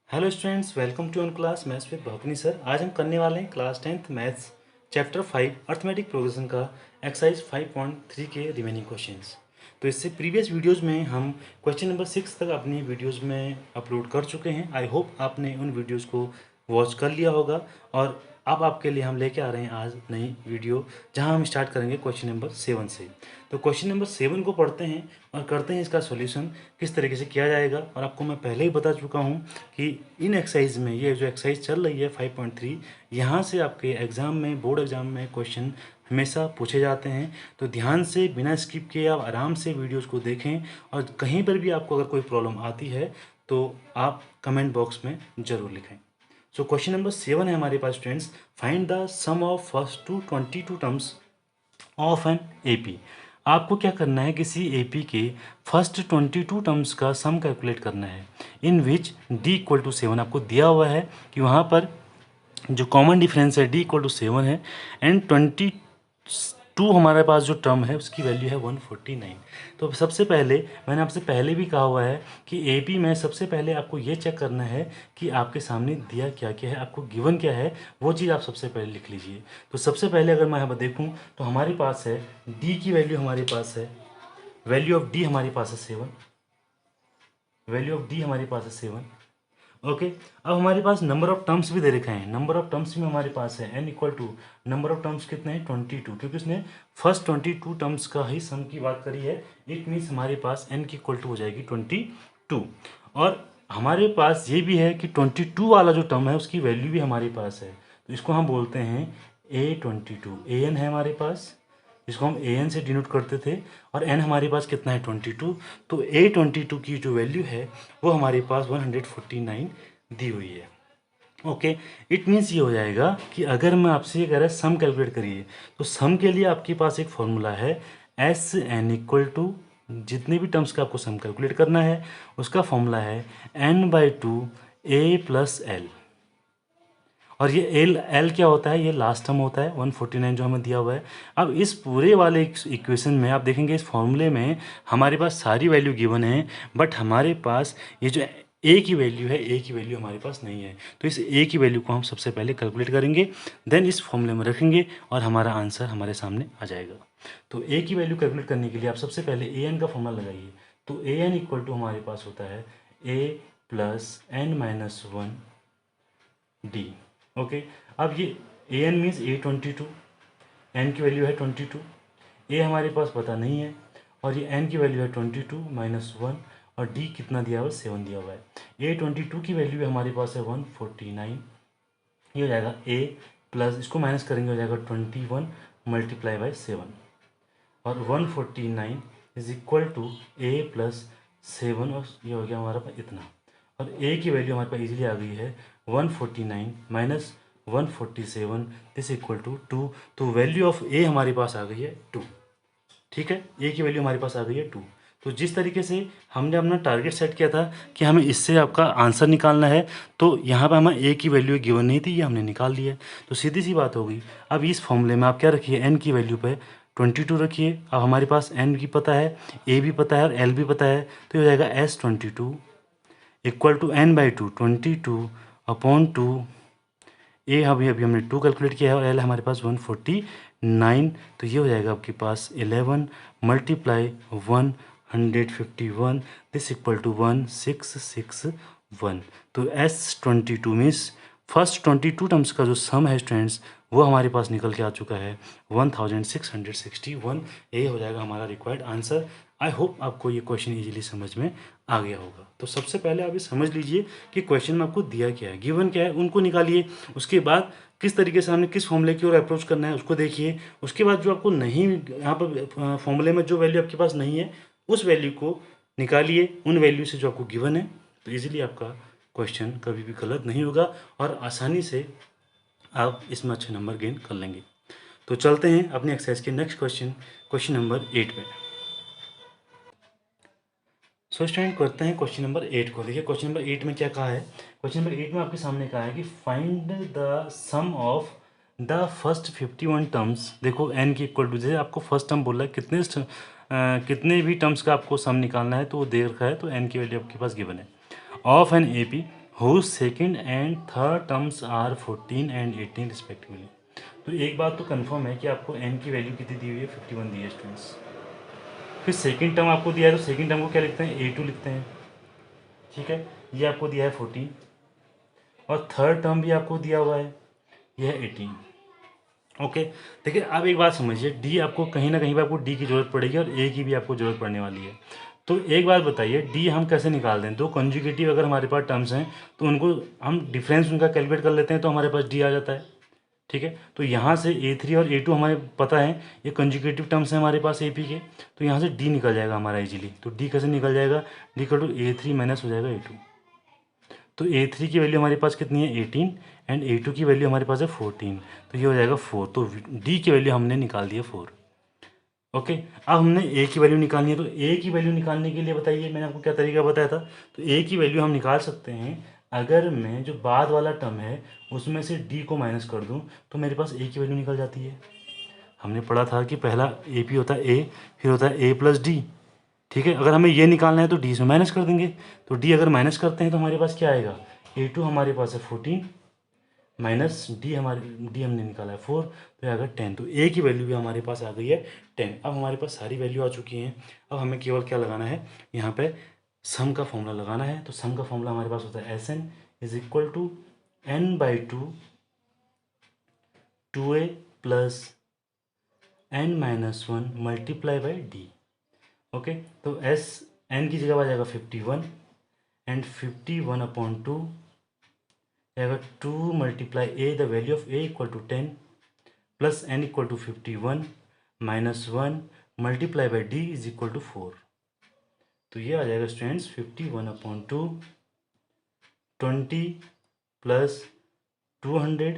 Hello students, welcome to on class maths with Bhavani sir. आज हम करने वाले हैं class 10th maths chapter 5 arithmetic progression का एक्सरसाइज 5.3 के रिमेनिंग क्वेश्चंस। तो इससे प्रीवियस वीडियोस में हम क्वेश्चन नंबर 6 तक अपनी वीडियोस में अपलोड कर चुके हैं। आई होप आपने उन वीडियोस को वॉच कर लिया होगा और अब आपके लिए हम लेके आ रहे हैं आज नई वीडियो, जहां हम स्टार्ट करेंगे क्वेश्चन नंबर 7 से। तो क्वेश्चन नंबर 7 को पढ़ते हैं और करते हैं इसका सॉल्यूशन किस तरीके से किया जाएगा। और आपको मैं पहले ही बता चुका हूं कि इन एक्सरसाइज में, ये जो एक्सरसाइज चल रही है 5.3, यहाँ से आपके एग्ज़ाम में, बोर्ड एग्ज़ाम में क्वेश्चन हमेशा पूछे जाते हैं। तो ध्यान से बिना स्किप किए आप आराम से वीडियोस को देखें और कहीं पर भी आपको अगर कोई प्रॉब्लम आती है तो आप कमेंट बॉक्स में ज़रूर लिखें। सो क्वेश्चन नंबर 7 है हमारे पास students, find the sum of first two 22 terms of an AP. आपको क्या करना है, किसी एपी के फर्स्ट 22 टर्म्स का सम कैलकुलेट करना है इन विच डी इक्वल टू 7। आपको दिया हुआ है कि वहाँ पर जो कॉमन डिफरेंस है डी इक्वल टू 7 है एंड 22 हमारे पास जो टर्म है उसकी वैल्यू है 149। तो सबसे पहले मैंने आपसे पहले भी कहा हुआ है कि एपी में सबसे पहले आपको ये चेक करना है कि आपके सामने दिया क्या क्या है, आपको गिवन क्या है, वो चीज़ आप सबसे पहले लिख लीजिए। तो सबसे पहले अगर मैं यहाँ पर देखूँ तो हमारे पास है डी की वैल्यू, हमारे पास है वैल्यू ऑफ डी हमारे पास है 7, वैल्यू ऑफ डी हमारे पास है 7। ओके, अब हमारे पास नंबर ऑफ टर्म्स भी दे रखे हैं। नंबर ऑफ टर्म्स में हमारे पास है n equal to number of terms कितने हैं 22, क्योंकि उसने फर्स्ट 22 टर्म्स का ही सम की बात करी है। इट मीन्स हमारे पास n की इक्वल टू हो जाएगी 22। और हमारे पास ये भी है कि 22 वाला जो टर्म है उसकी वैल्यू भी हमारे पास है, तो इसको हम बोलते हैं a22। an है हमारे पास, इसको हम an से डिनोट करते थे, और n हमारे पास कितना है 22। तो a22 की जो वैल्यू है वो हमारे पास 149 दी हुई है। ओके, इट मीन्स ये हो जाएगा कि अगर मैं आपसे ये कह रहा है सम कैलकुलेट करिए, तो सम के लिए आपके पास एक फॉर्मूला है एस एन इक्वल टू, जितने भी टर्म्स का आपको सम कैलकुलेट करना है उसका फॉर्मूला है n/2 a प्लस एल। और ये एल क्या होता है, ये लास्ट टर्म होता है 149 जो हमें दिया हुआ है। अब इस पूरे वाले इक्वेशन में आप देखेंगे इस फॉर्मूले में हमारे पास सारी वैल्यू गिवन है, बट हमारे पास ये जो ए की वैल्यू है, ए की वैल्यू हमारे पास नहीं है। तो इस ए की वैल्यू को हम सबसे पहले कैलकुलेट करेंगे, देन इस फॉर्मूले में रखेंगे और हमारा आंसर हमारे सामने आ जाएगा। तो ए की वैल्यू कैलकुलेट करने के लिए आप सबसे पहले ए एन का फॉर्मूला लगाइए। तो ए एन इक्वल टू हमारे पास होता है a plus n minus 1 d. Okay, अब ये a n means A22, n की वैल्यू है 22, ए हमारे पास पता नहीं है, और ये एन की वैल्यू है 22 माइनस 1, और डी कितना दिया हुआ है 7 दिया हुआ है। A22 की वैल्यू हमारे पास है 149, ये हो जाएगा ए प्लस, इसको माइनस करेंगे हो जाएगा 21 मल्टीप्लाई बाई 7, और 149 is equal to a plus 7, और ये हो गया हमारा पास इतना। और ए की वैल्यू हमारे पास इजीली आ गई है 149 माइनस 147 दिस इक्वल टू 2। तो वैल्यू ऑफ ए हमारे पास आ गई है 2। ठीक है, ए की वैल्यू हमारे पास आ गई है 2। तो जिस तरीके से हमने अपना टारगेट सेट किया था कि हमें इससे आपका आंसर निकालना है, तो यहाँ पर हमें ए की वैल्यू गिवन नहीं थी, ये हमने निकाल ली है। तो सीधी सी बात हो गई। अब इस फॉर्मूले में आप क्या रखिए, एन की वैल्यू पे 22 रखिए। अब हमारे पास एन भी पता है, ए भी पता है और एल भी पता है, तो ये हो जाएगा S22 इक्वल टू n/2 22/2। ए अभी अभी हमने 2 कैलकुलेट किया है और एल हमारे पास 149। तो ये हो जाएगा आपके पास 11 मल्टीप्लाई 151 दिस इक्वल टू 1661। तो S22 मीन्स फर्स्ट 22 टर्म्स का जो सम है स्टूडेंट्स, वो हमारे पास निकल के आ चुका है 1661। ये हो जाएगा हमारा रिक्वायर्ड आंसर। आई होप आपको ये क्वेश्चन इजीली समझ में आ गया होगा। तो सबसे पहले आप ये समझ लीजिए कि क्वेश्चन में आपको दिया क्या है, गिवन क्या है, उनको निकालिए। उसके बाद किस तरीके से हमने किस फॉर्मूले की ओर अप्रोच करना है उसको देखिए। उसके बाद जो आपको नहीं, यहाँ पर फॉर्मूले में जो वैल्यू आपके पास नहीं है उस वैल्यू को निकालिए उन वैल्यू से जो आपको गिवन है। तो ईजिली आपका क्वेश्चन कभी भी गलत नहीं होगा और आसानी से आप इसमें अच्छे नंबर गेन कर लेंगे। तो चलते हैं अपने एक्सरसाइज के नेक्स्ट क्वेश्चन, क्वेश्चन नंबर 8 पे। सो स्टूडेंट करते हैं क्वेश्चन नंबर 8 को। देखिए क्वेश्चन नंबर 8 में क्या कहा है। क्वेश्चन नंबर 8 में आपके सामने कहा है कि find the sum of the first 51 terms. देखो एन की इक्वल टू, जैसे आपको फर्स्ट टर्म बोला है कितने भी टर्म्स का आपको सम निकालना है, तो वो दे रखा है, तो एन की वैल्यू आपके पास गिवन है। Of n A P whose second and third terms are 14 and 18 respectively. तो एक बात तो कंफर्म है कि आपको n की वैल्यू कितनी दी हुई है, 51 दी है स्टूडेंट्स। फिर सेकेंड टर्म आपको दिया है तो सेकेंड टर्म को क्या लिखते हैं, a2 लिखते हैं, ठीक है। ये आपको दिया है 14 और थर्ड टर्म भी आपको दिया हुआ है, यह है 18। ओके, देखिए अब एक बात समझिए, डी आपको कहीं ना कहीं पर आपको डी की जरूरत पड़ेगी और ए की भी आपको जरूरत पड़ने वाली है। तो एक बात बताइए, डी हम कैसे निकाल दें, दो कंजुगेटिव अगर हमारे पास टर्म्स हैं तो उनको हम डिफरेंस उनका कैलकुलेट कर लेते हैं तो हमारे पास डी आ जाता है, ठीक है। तो यहाँ से A3 और A2 हमारे पता है, ये कंजुगेटिव टर्म्स हैं हमारे पास AP के, तो यहाँ से D निकल जाएगा हमारा इजीली। तो D कैसे निकल जाएगा, D equal to A3 minus हो जाएगा A2। तो A3 की वैल्यू हमारे पास कितनी है 18 एंड A2 की वैल्यू हमारे पास है 14, तो ये हो जाएगा 4। तो D की वैल्यू हमने निकाल दी है 4। ओके, अब हमने A की वैल्यू निकालनी है, तो A की वैल्यू निकालने के लिए बताइए मैंने आपको क्या तरीका बताया था। तो A की वैल्यू हम निकाल सकते हैं, अगर मैं जो बाद वाला टर्म है उसमें से D को माइनस कर दूं तो मेरे पास A की वैल्यू निकल जाती है। हमने पढ़ा था कि पहला AP होता है A, फिर होता है A प्लस D, ठीक है। अगर हमें ये निकालना है तो D इसमें माइनस कर देंगे, तो D अगर माइनस करते हैं तो हमारे पास क्या आएगा, A2 हमारे पास है 14 माइनस D हमने निकाला है 4, तो आएगा 10। तो A की वैल्यू भी हमारे पास आ गई है 10। अब हमारे पास सारी वैल्यू आ चुकी हैं, अब हमें केवल क्या लगाना है, यहाँ पे सम का फॉर्मूला लगाना है। तो सम का फॉर्मूला हमारे पास होता है SN is equal to n/2 2a plus n-1 multiply by D। Okay, तो n की जगह आ जाएगा 51 एंड 51/2 आएगा 2 multiply a, the value of a equal to 10 plus n equal to 51 minus 1 multiply by d is equal to 4। तो ये आ जाएगा students 51/2 20 plus 200,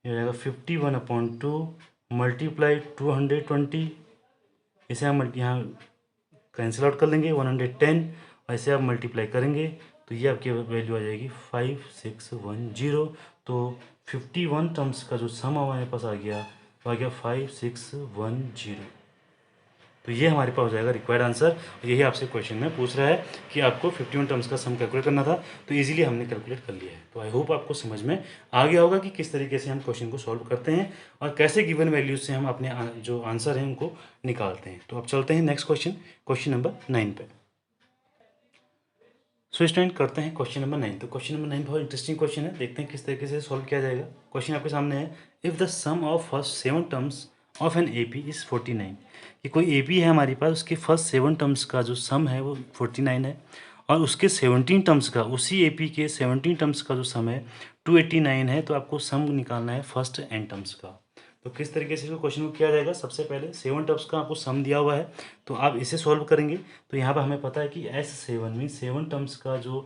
ये आ जाएगा 51/2 मल्टीप्लाई 220, इसे हम यहाँ कैंसिल आउट कर लेंगे 110, और इसे आप मल्टीप्लाई करेंगे तो ये आपकी वैल्यू आ जाएगी 5610। तो 51 टर्म्स का जो सम हमारे पास आ गया वो आ गया 5610। तो ये हमारे पास हो जाएगा रिक्वायर्ड आंसर। यही आपसे क्वेश्चन में पूछ रहा है कि आपको 51 टर्म्स का सम कैलकुलेट करना था, तो इजीली हमने कैलकुलेट कर लिया है। तो आई होप आपको समझ में आ गया होगा कि किस तरीके से हम क्वेश्चन को सॉल्व करते हैं और कैसे गिवन वैल्यूज से हम अपने जो आंसर हैं उनको निकालते हैं। तो अब चलते हैं नेक्स्ट क्वेश्चन नंबर 9 पे। सो स्टूडेंट करते हैं क्वेश्चन नंबर 9। तो क्वेश्चन नंबर 9 बहुत इंटरेस्टिंग क्वेश्चन है, देखते हैं किस तरीके से सॉल्व किया जाएगा। क्वेश्चन आपके सामने है, if the sum of first 7 terms of an AP is 49। कि कोई AP है हमारे पास, उसके फर्स्ट 7 टर्म्स का जो सम है वो 49 है, और उसके 17 टर्म्स का, उसी AP के 17 टर्म्स का जो सम है 289 है। तो आपको सम निकालना है फर्स्ट n टर्म्स का। तो किस तरीके से क्वेश्चन को किया जाएगा, सबसे पहले 7 टर्म्स का आपको सम दिया हुआ है, तो आप इसे सॉल्व करेंगे। तो यहाँ पर हमें पता है कि S7 में 7 टर्म्स का जो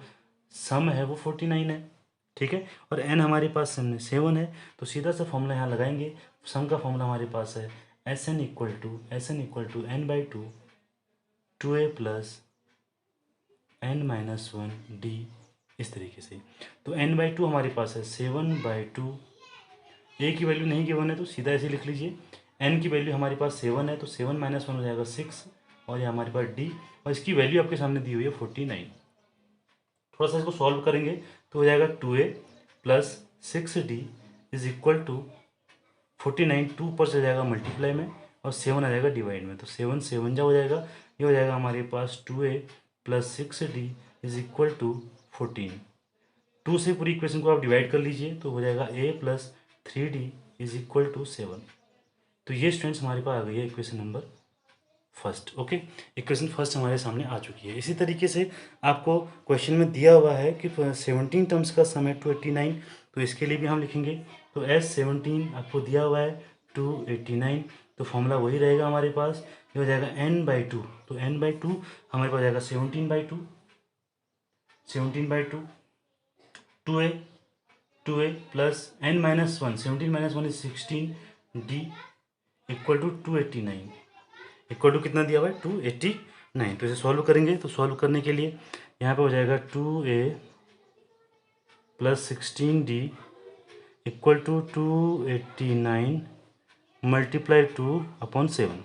सम है वो 49 है, ठीक है। और n हमारे पास 7 है, तो सीधा सा फॉर्मूला यहाँ लगाएंगे। सम का फॉर्मूला हमारे पास है SN equal to n/2 2a plus n-1 d, इस तरीके से। तो n/2 हमारे पास है 7/2, a की वैल्यू नहीं गिवन है तो सीधा ऐसे लिख लीजिए। n की वैल्यू हमारे पास 7 है, तो 7 - 1 हो जाएगा 6, और ये हमारे पास d, और इसकी वैल्यू आपके सामने दी हुई है 49। थोड़ा सा इसको सॉल्व करेंगे तो हो जाएगा 2a plus 6d is equal to 49। 2 पर चल जाएगा मल्टीप्लाई में और 7 आ जाएगा डिवाइड में, तो 7 7 जा हो जाएगा। ये हो जाएगा हमारे पास 2a plus 6d is equal to 14। 2 से पूरी इक्वेशन को आप डिवाइड कर लीजिए तो हो जाएगा a plus 3d is equal to 7। तो ये स्टूडेंट्स हमारे पास आ गई है equation number first. Okay, equation first हमारे सामने आ चुकी है। इसी तरीके से आपको क्वेश्चन में दिया हुआ है कि 17 टर्म्स का सम है 289, तो इसके लिए भी हम लिखेंगे। तो S17 आपको दिया हुआ है 289, तो फॉर्मूला वही रहेगा हमारे पास, ये हो जाएगा n/2। तो n/2 हमारे पास जाएगा 17/2 2a plus n-1 17 - 1 is 16d equal to 289 equal to कितना दिया हुआ है 289। तो इसे सॉल्व करेंगे, तो सॉल्व करने के लिए यहाँ पे हो जाएगा 2a plus 16d equal to 289 multiply 2/7,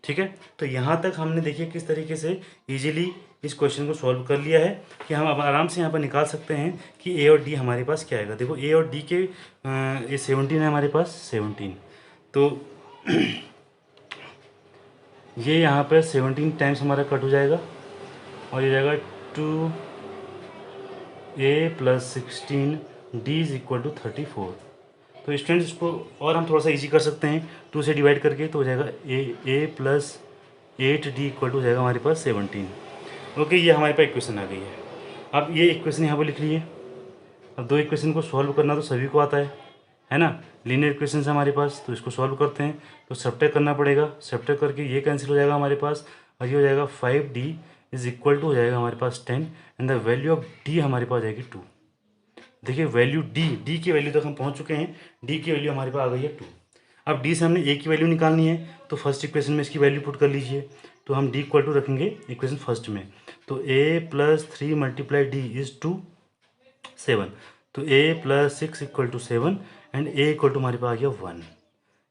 ठीक है। तो यहाँ तक हमने देखिए किस तरीके से इजीली इस क्वेश्चन को सॉल्व कर लिया है कि हम अब आराम से यहाँ पर निकाल सकते हैं कि ए और डी हमारे पास क्या आएगा। देखो ए और डी के ये 17 है हमारे पास 17, तो ये यहाँ पर 17 टाइम्स हमारा कट हो जाएगा और ये जाएगा 2a + 16 d is equal to 34। तो स्टूडेंट्स इसको और हम थोड़ा सा इजी कर सकते हैं, 2 से डिवाइड करके, तो हो जाएगा a + 8d इक्वल टू हो जाएगा हमारे पास 17। ओके, ये हमारे पास इक्वेशन आ गई है। अब ये इक्वेशन यहाँ पर लिख लिए। अब दो इक्वेशन को सॉल्व करना तो सभी को आता है ना। लीनियर इक्वेशन है हमारे पास, तो इसको सॉल्व करते हैं तो सब्ट्रैक्ट करना पड़ेगा। सब्ट्रैक्ट करके ये कैंसिल हो जाएगा हमारे पास और ये हो जाएगा 5d इज इक्वल टू हो जाएगा हमारे पास 10 and the value of d हमारे पास आ जाएगी 2। देखिए वैल्यू d की वैल्यू तक हम पहुंच चुके हैं। d की वैल्यू हमारे पास आ गई है 2। अब d से हमने a की वैल्यू निकालनी है, तो फर्स्ट इक्वेशन में इसकी वैल्यू पुट कर लीजिए। तो हम d इक्वल टू रखेंगे इक्वेशन फर्स्ट में, तो a + 3 × d इज 2 7, तो a + 6 equal to 7 and a equal to हमारे पास आ गया 1।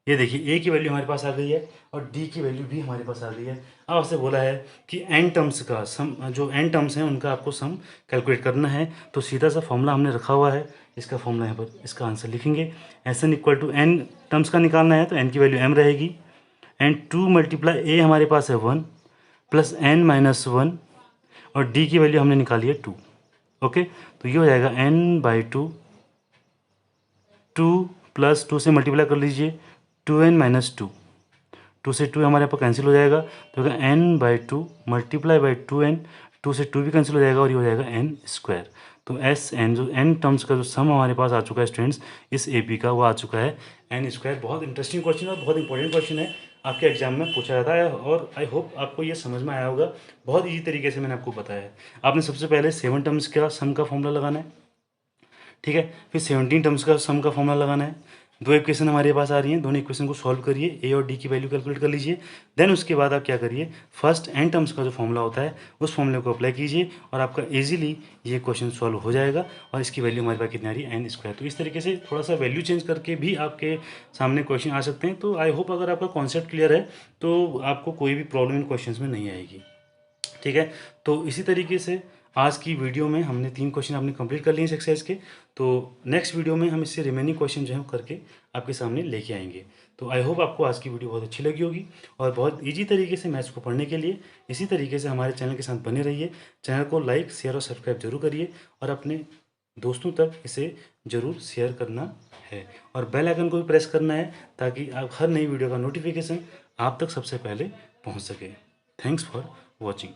ये देखिए a की वैल्यू हमारे पास आ गई है और d की वैल्यू भी हमारे पास आ गई है। अब आपसे बोला है कि n टर्म्स का सम, जो n टर्म्स हैं उनका आपको सम कैलकुलेट करना है। तो सीधा सा फॉर्मूला हमने रखा हुआ है, इसका फॉर्मूला यहाँ पर इसका आंसर लिखेंगे। Sn equal to n terms का निकालना है तो n की वैल्यू m रहेगी एंड 2 × a हमारे पास है 1 + n - 1 और d की वैल्यू हमने निकाली है 2। ओके, तो ये हो जाएगा n/2, 2 + 2 से मल्टीप्लाई कर लीजिए 2n - 2, 2 से 2 हमारे पास कैंसिल हो जाएगा, तो होगा n/2 × 2n, 2 से 2 भी कैंसिल हो जाएगा और ये हो जाएगा n²। तो Sn जो n टर्म्स का जो सम हमारे पास आ चुका है स्टूडेंट्स इस AP का, वो आ चुका है n²। बहुत इंटरेस्टिंग क्वेश्चन और बहुत इंपॉर्टेंट क्वेश्चन है, आपके एग्जाम में पूछा जाता है और आई होप आपको ये समझ में आया होगा। बहुत ईजी तरीके से मैंने आपको बताया है। आपने सबसे पहले 7 टर्म्स का सम का फॉर्मूला लगाना है, ठीक है, फिर 17 टर्म्स का सम का फॉर्मूला लगाना है। दो इक्वेशन हमारे पास आ रही हैं, दोनों इक्वेशन को सॉल्व करिए, ए और डी की वैल्यू कैलकुलेट कर लीजिए। देन उसके बाद आप क्या करिए, फर्स्ट n टर्म्स का जो फॉर्मूला होता है उस फॉर्मूले को अप्लाई कीजिए और आपका इजीली ये क्वेश्चन सॉल्व हो जाएगा। और इसकी वैल्यू हमारे पास कितनी आ रही है n²। तो इस तरीके से थोड़ा सा वैल्यू चेंज करके भी आपके सामने क्वेश्चन आ सकते हैं। तो आई होप अगर आपका कॉन्सेप्ट क्लियर है तो आपको कोई भी प्रॉब्लम इन क्वेश्चन में नहीं आएगी, ठीक है। तो इसी तरीके से आज की वीडियो में हमने 3 क्वेश्चन आपने कंप्लीट कर लिए इस एक्सरसाइज के। तो नेक्स्ट वीडियो में हम इससे रिमेनिंग क्वेश्चन जो है करके आपके सामने लेके आएंगे। तो आई होप आपको आज की वीडियो बहुत अच्छी लगी होगी और बहुत इजी तरीके से मैथ्स को पढ़ने के लिए इसी तरीके से हमारे चैनल के साथ बने रहिए। चैनल को लाइक, शेयर और सब्सक्राइब जरूर करिए और अपने दोस्तों तक इसे ज़रूर शेयर करना है और बेल आइकन को भी प्रेस करना है ताकि आप हर नई वीडियो का नोटिफिकेशन आप तक सबसे पहले पहुँच सके। Thanks for watching.